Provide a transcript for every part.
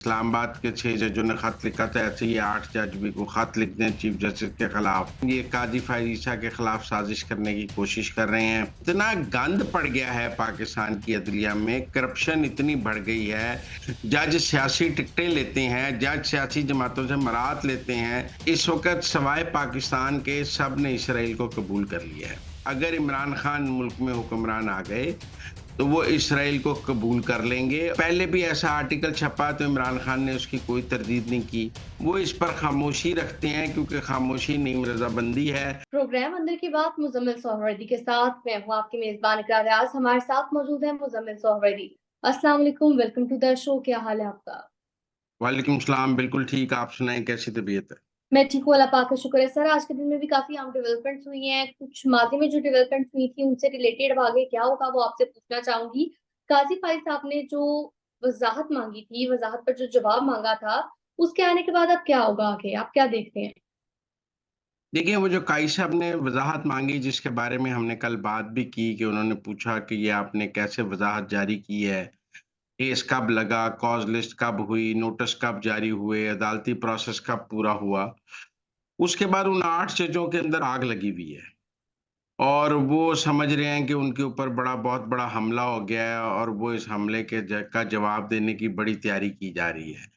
इस्लामाबाद के 6 जजों ने खत लिखा था, ऐसे ही 8 जज भी को खत लिख दें चीफ जस्टिस के खिलाफ। ये काजी फैज ईसा के खिलाफ साजिश करने की कोशिश कर रहे हैं। इतना गंद पड़ गया है पाकिस्तान की अदलिया में, करप्शन इतनी बढ़ गई है। जज सियासी टिकटें लेते हैं, जज सियासी जमातों से मराहत लेते हैं। इस वक्त सवाए पाकिस्तान के सब ने इसराइल को कबूल कर लिया है। अगर इमरान खान मुल्क में हुक्मरान आ गए तो वो इसराइल को कबूल कर लेंगे। पहले भी ऐसा आर्टिकल छपा तो इमरान खान ने उसकी कोई तरदीद नहीं की। वो इस पर खामोशी रखते हैं क्योंकि खामोशी नीम रजामंदी है। प्रोग्राम अंदर की बात मुजम्मिल सोहरावर्दी के साथ मैं हूँ आपकी मेजबान इकरार आज हमारे साथ मौजूद है मुजम्मिल सोहरावर्दी। अस्सलाम वालेकुम, वेलकम टू द शो। क्या हाल है आपका? वालेकुम सलाम, बिल्कुल ठीक। आप सुनाएं, कैसी तबीयत है? मैं ठीक हूँ, अल्लाह पाक का शुक्र है। सर, आज के दिन में भी काफी अहम डेवलपमेंट्स हुई हैं। कुछ माजी में जो डेवलपमेंट्स हुई थी उनसे रिलेटेड अब आगे क्या होगा वो आपसे पूछना चाहूंगी। काजी फाइज साहब ने जो वजाहत मांगी थी, वजाहत पर जो जवाब मांगा था, उसके आने के बाद अब क्या होगा आगे, आप क्या देखते हैं? देखिए, वो जो काई साहब ने वजाहत मांगी, जिसके बारे में हमने कल बात भी की कि उन्होंने पूछा कि ये आपने कैसे वजाहत जारी की है, केस कब लगा, कॉज लिस्ट कब हुई, नोटिस कब जारी हुए, अदालती प्रोसेस कब पूरा हुआ। उसके बाद उन 8 जजों के अंदर आग लगी हुई है और वो समझ रहे हैं कि उनके ऊपर बहुत बड़ा हमला हो गया है और वो इस हमले का जवाब देने की बड़ी तैयारी की जा रही है।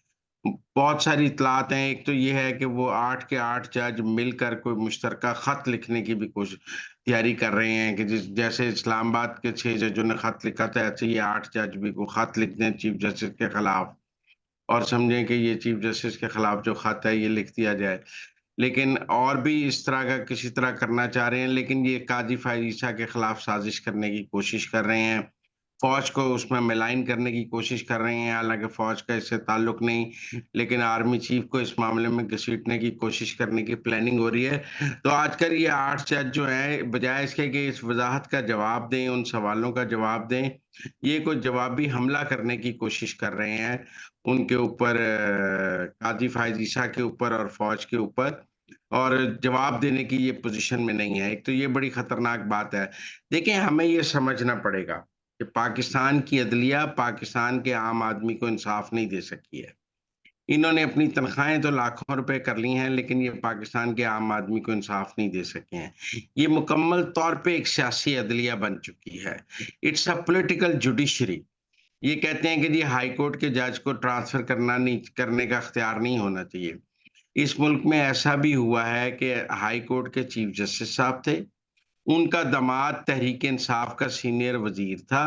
बहुत सारी इत्तलात हैं। एक तो ये है कि वो 8 के 8 जज मिलकर कोई मुश्तरका खत लिखने की भी तैयारी कर रहे हैं कि जैसे इस्लामाबाद के 6 जजों ने खत लिखा था, ऐसे ही 8 जज भी को खत लिख दें चीफ जस्टिस के खिलाफ और समझें कि ये चीफ जस्टिस के खिलाफ जो खत है ये लिख दिया जाए। लेकिन और भी इस तरह का किसी तरह करना चाह रहे हैं, लेकिन ये काजी फैज ईसा के खिलाफ साजिश करने की कोशिश कर रहे हैं। फ़ौज को उसमें मिलाइन करने की कोशिश कर रहे हैं, हालाँकि फ़ौज का इससे ताल्लुक नहीं, लेकिन आर्मी चीफ को इस मामले में घसीटने की कोशिश करने की प्लानिंग हो रही है। तो आजकल ये 8 जज जो हैं, बजाय इसके कि इस वज़ाहत का जवाब दें, उन सवालों का जवाब दें, ये कोई जवाबी हमला करने की कोशिश कर रहे हैं, उनके ऊपर काज़ी फ़ायज़ ईसा के ऊपर और फ़ौज के ऊपर। और जवाब देने की ये पोज़ीशन में नहीं है। एक तो ये बड़ी खतरनाक बात है। देखिए, हमें ये समझना पड़ेगा कि पाकिस्तान की अदलिया पाकिस्तान के आम आदमी को इंसाफ नहीं दे सकी है। इन्होंने अपनी तनख्वाहें तो लाखों रुपए कर ली हैं, लेकिन ये पाकिस्तान के आम आदमी को इंसाफ नहीं दे सके हैं। ये मुकम्मल तौर पे एक सियासी अदलिया बन चुकी है। It's a political judiciary. ये कहते हैं कि जी हाई कोर्ट के जज को ट्रांसफ़र करने का इख्तियार नहीं होना चाहिए। इस मुल्क में ऐसा भी हुआ है कि हाई कोर्ट के चीफ जस्टिस साहब थे, उनका दामाद तहरीक इंसाफ का सीनियर वज़ीर था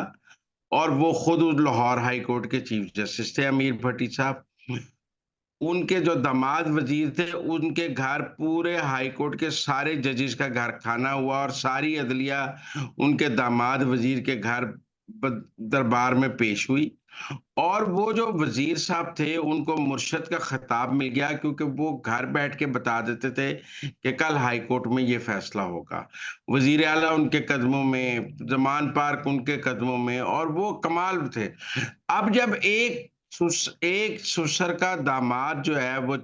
और वो खुद उस लाहौर हाई कोर्ट के चीफ जस्टिस थे अमीर भट्टी साहब। उनके जो दामाद वज़ीर थे, उनके घर पूरे हाई कोर्ट के सारे जजेस का घर खाना हुआ और सारी अदलिया उनके दामाद वज़ीर के घर ब दरबार में पेश हुई। और वो जो वज़ीर साहब थे, उनको मुर्शद का खिताब मिल गया क्योंकि वो घर बैठ के बता देते थे कि कल हाई कोर्ट में ये फैसला होगा। वज़ीर आला उनके कदमों में, ज़मान पार्क उनके कदमों में और वो कमाल थे। अब जब एक ससुर का दामाद जो है वो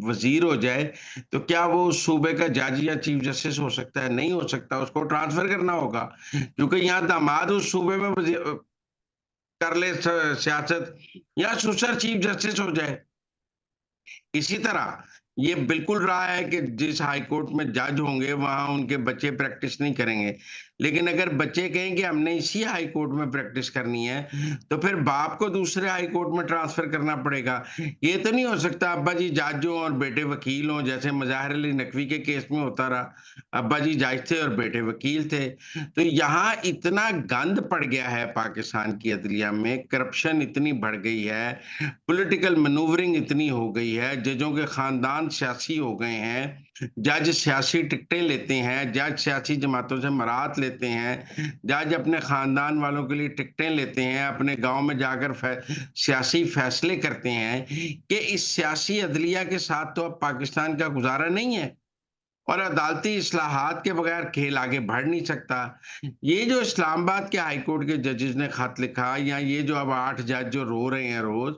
वज़ीर हो जाए, तो क्या वो उस सूबे का जज या चीफ जस्टिस हो सकता है? नहीं हो सकता, उसको ट्रांसफ़र करना होगा। क्योंकि यहाँ दामाद उस सूबे में कर ले सियासत या ससुर चीफ जस्टिस हो जाए। इसी तरह ये बिल्कुल रहा है कि जिस हाई कोर्ट में जज होंगे वहां उनके बच्चे प्रैक्टिस नहीं करेंगे। लेकिन अगर बच्चे कहें कि हमने इसी हाई कोर्ट में प्रैक्टिस करनी है, तो फिर बाप को दूसरे हाई कोर्ट में ट्रांसफर करना पड़ेगा। ये तो नहीं हो सकता अब्बा जी जज हों और बेटे वकील हों, जैसे मज़ाहिर अली नकवी के केस में होता रहा। अब्बा जी जज थे और बेटे वकील थे। तो यहाँ इतना गंद पड़ गया है पाकिस्तान की अदलिया में, करप्शन इतनी बढ़ गई है, पॉलिटिकल मैनूवरिंग इतनी हो गई है, जजों के खानदान सियासी हो गए हैं, जज सियासी टिकटें लेते हैं, जज सियासी जमातों से मराहत लेते हैं, जज अपने खानदान वालों के लिए टिकटें लेते हैं, अपने गांव में जाकर सियासी फैसले करते हैं कि इस सियासी अदलिया के साथ तो अब पाकिस्तान का गुजारा नहीं है। और अदालती इस्लाहात के बगैर खेल आगे बढ़ नहीं सकता। ये जो इस्लामाबाद के हाई कोर्ट के जजेस ने खत लिखा या ये जो अब 8 जज जो रो रहे हैं रोज़,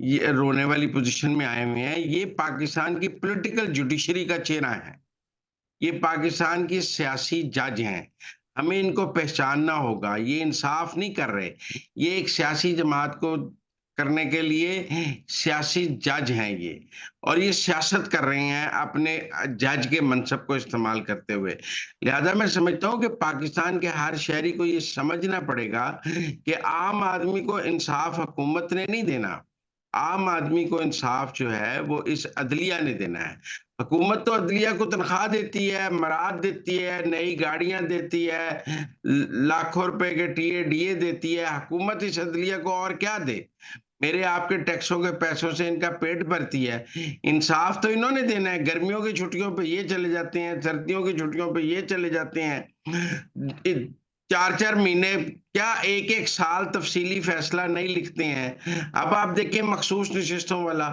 ये रोने वाली पोज़ीशन में आए हुए हैं, ये पाकिस्तान की पॉलिटिकल जुडिशरी का चेहरा है। ये पाकिस्तान के सियासी जज हैं। हमें इनको पहचानना होगा, ये इंसाफ नहीं कर रहे। ये एक सियासी जमात को करने के लिए सियासी जज हैं ये, और ये सियासत कर रहे हैं अपने जज के मनसब को इस्तेमाल करते हुए। लिहाजा मैं समझता हूँ कि पाकिस्तान के हर शहरी को ये समझना पड़ेगा कि आम आदमी को इंसाफ हुकूमत ने नहीं देना। आम आदमी को इंसाफ जो है वो इस अदलिया ने देना है। हुकूमत तो अदलिया को तनख्वाह देती है, मराद देती है, नई गाड़ियाँ देती है, लाखों रुपए के टीए, डीए देती है। हुकूमत इस अदलिया को और क्या दे? मेरे आपके टैक्सों के पैसों से इनका पेट भरती है। इंसाफ तो इन्होंने देना है। गर्मियों की छुट्टियों पे ये चले जाते हैं, सर्दियों की छुट्टियों पे ये चले जाते हैं। 4-4 महीने क्या 1-1 साल तफसीली फैसला नहीं लिखते हैं। अब आप देखिए मखसूस नशिस्तों वाला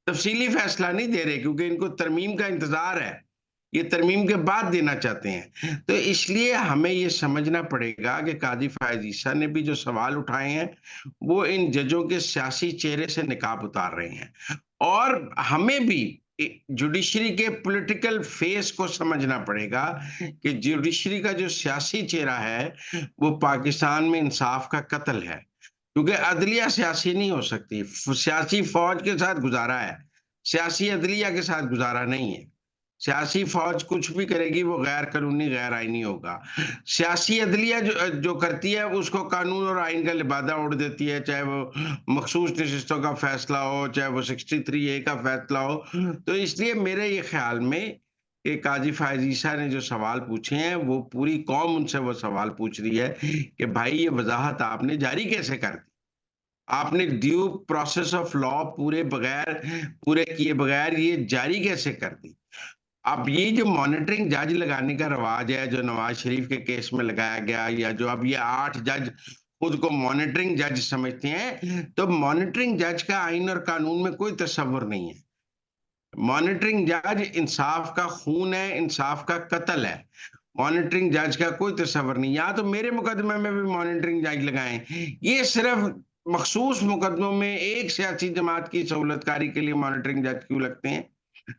तफसीली फैसला नहीं दे रहे क्योंकि इनको तरमीम का इंतज़ार है। ये तरमीम के बाद देना चाहते हैं। तो इसलिए हमें ये समझना पड़ेगा कि काज़ी फ़ायज़ ईसा ने भी जो सवाल उठाए हैं, वो इन जजों के सियासी चेहरे से निकाब उतार रहे हैं। और हमें भी जुडिशरी के पॉलिटिकल फेस को समझना पड़ेगा कि जुडिशरी का जो सियासी चेहरा है, वो पाकिस्तान में इंसाफ का कत्ल है। क्योंकि अदलिया सियासी नहीं हो सकती। सियासी फ़ौज के साथ गुज़ारा है, सियासी अदलिया के साथ गुज़ारा नहीं है। सियासी फ़ौज कुछ भी करेगी वो गैर कानूनी, गैर आईनी होगा। सियासी अदलिया जो करती है उसको कानून और आइन का लिबादा ओढ़ देती है, चाहे वो मखसूस नशिस्तों का फ़ैसला हो, चाहे वो 63 ए का फ़ैसला हो। तो इसलिए मेरे ये ख़्याल में कि काज़ी फ़ायज़ ईसा ने जो सवाल पूछे हैं, वो पूरी कौम उनसे वो सवाल पूछ रही है कि भाई ये वज़ाहत आपने जारी कैसे कर दी? आपने ड्यू प्रोसेस ऑफ लॉ पूरे किए बगैर ये जारी कैसे कर दी? अब ये जो मॉनिटरिंग जज लगाने का रवाज है, जो नवाज शरीफ के केस में लगाया गया, या जो अब ये 8 जज खुद को मॉनिटरिंग जज समझते हैं, तो मॉनिटरिंग जज का आइन और कानून में कोई तसव्वुर नहीं है। मॉनिटरिंग जज इंसाफ का खून है, इंसाफ का कत्ल है। मॉनिटरिंग जज का कोई तसव्वुर नहीं। या तो मेरे मुकदमे में भी मॉनिटरिंग जज लगाएं। ये सिर्फ मखसूस मुकदमों में एक सियासी जमात की सहूलतकारी के लिए मॉनिटरिंग जज क्यों लगते हैं?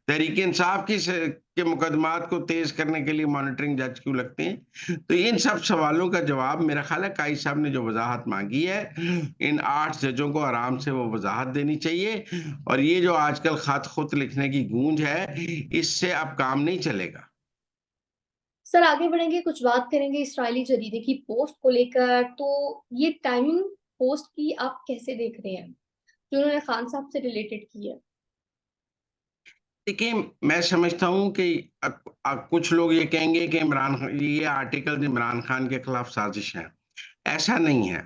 तहरीक इंसाफ के मुकदमात को तेज करने के लिए मॉनिटरिंग जज क्यों लगते हैं? तो इन सब सवालों का जवाब मेरा ख्याल है काई साहब ने जो वजाहत मांगी है, इन 8 जजों को आराम से वो वजाहत देनी चाहिए। और ये जो आजकल खत खुत लिखने की गूंज है, इससे अब काम नहीं चलेगा। सर आगे बढ़ेंगे, कुछ बात करेंगे इस्राएली जरीदे की पोस्ट को लेकर। तो ये टाइमिंग पोस्ट की आप कैसे देख रहे हैं, जो उन्होंने खान साहब से रिलेटेड की है? देखिए, मैं समझता हूँ कि कुछ लोग ये कहेंगे कि ये आर्टिकल इमरान खान के खिलाफ साजिश है। ऐसा नहीं है।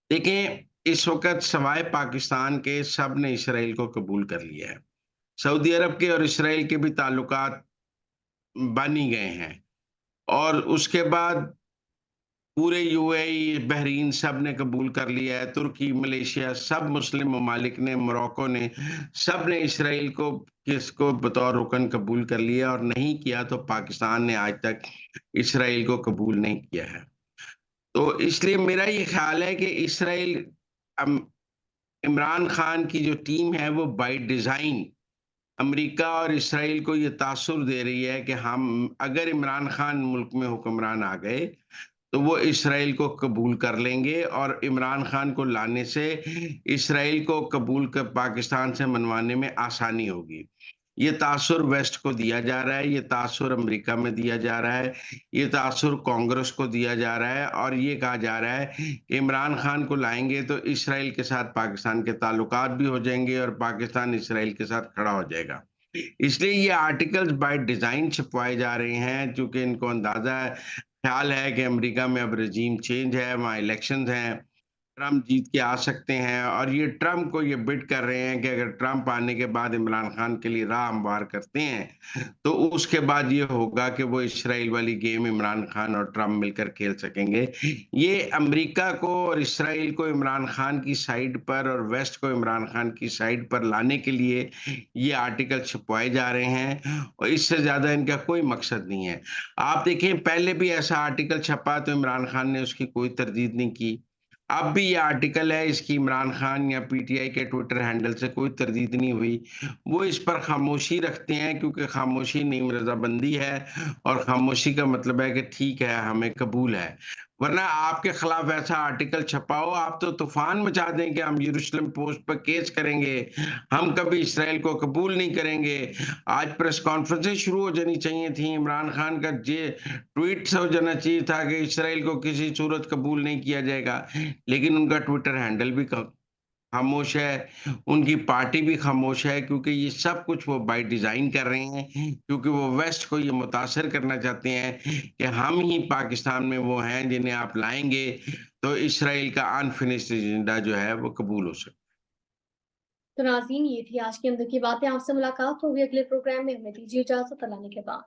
देखें, इस वक़्त सवाए पाकिस्तान के सब ने इसराइल को कबूल कर लिया है। सऊदी अरब के और इसराइल के भी ताल्लुकात बन ही गए हैं, और उसके बाद पूरे यूएई, बहरीन सब ने कबूल कर लिया है। तुर्की, मलेशिया, सब मुस्लिम ममालिक ने, मोरक्को ने, सब ने इसराइल को किसको बतौर रुकन कबूल कर लिया, और नहीं किया तो पाकिस्तान ने आज तक इसराइल को कबूल नहीं किया है। तो इसलिए मेरा ये ख़्याल है कि इसराइल अम, इमरान खान की जो टीम है वो बाय डिज़ाइन अमेरिका और इसराइल को ये तासुर दे रही है कि हम अगर इमरान खान मुल्क में हुक्मरान आ गए, तो वो इसराइल को कबूल कर लेंगे, और इमरान खान को लाने से इसराइल को कबूल कर पाकिस्तान से मनवाने में आसानी होगी। ये तासुर वेस्ट को दिया जा रहा है, ये तासुर अमेरिका में दिया जा रहा है, ये तासुर कांग्रेस को दिया जा रहा है, और ये कहा जा रहा है कि इमरान खान को लाएँगे तो इसराइल के साथ पाकिस्तान के ताल्लुकात भी हो जाएँगे और पाकिस्तान इसराइल के साथ खड़ा हो जाएगा। इसलिए ये आर्टिकल्स बाय डिज़ाइन छपवाए जा रहे हैं, चूँकि इनको अंदाज़ा है, ख़्याल है कि अमेरिका में अब रेज़ीम चेंज है, वहाँ इलेक्शंस हैं, ट्रम्प जीत के आ सकते हैं, और ये ट्रम्प को ये बिड कर रहे हैं कि अगर ट्रम्प आने के बाद इमरान खान के लिए राह हमवार करते हैं, तो उसके बाद ये होगा कि वो इसराइल वाली गेम इमरान खान और ट्रम्प मिलकर खेल सकेंगे। ये अमेरिका को और इसराइल को इमरान खान की साइड पर और वेस्ट को इमरान खान की साइड पर लाने के लिए ये आर्टिकल छपवाए जा रहे हैं, और इससे ज़्यादा इनका कोई मकसद नहीं है। आप देखें, पहले भी ऐसा आर्टिकल छपा तो इमरान खान ने उसकी कोई तरदीद नहीं की। अब भी ये आर्टिकल है, इसकी इमरान खान या पीटीआई के ट्विटर हैंडल से कोई तरदीद नहीं हुई। वो इस पर खामोशी रखते हैं क्योंकि खामोशी नीम रज़ामंदी है, और खामोशी का मतलब है कि ठीक है, हमें कबूल है। वरना आपके खिलाफ ऐसा आर्टिकल छपा हो, आप तो तूफान मचा दें कि हम यरूशलेम पोस्ट पर केस करेंगे, हम कभी इसराइल को कबूल नहीं करेंगे। आज प्रेस कॉन्फ्रेंसें शुरू हो जानी चाहिए थी, इमरान खान का जे ट्वीट से हो जाना चाहिए था कि इसराइल को किसी सूरत कबूल नहीं किया जाएगा, लेकिन उनका ट्विटर हैंडल भी खामोश है, उनकी पार्टी भी खामोश है, क्योंकि ये सब कुछ वो बाय डिज़ाइन कर रहे हैं, क्योंकि वो वेस्ट को ये मुतासिर करना चाहते हैं कि हम ही पाकिस्तान में वो हैं जिन्हें आप लाएँगे, तो इसराइल का अनफिनिश्ड एजेंडा जो है वो कबूल हो सकता है। तो नाज़रीन, ये थी आज की अंदर की बातें। आपसे मुलाकात होगी अगले प्रोग्राम में। हमें दीजिए इजाज़त। अल्लाह ने के बाद।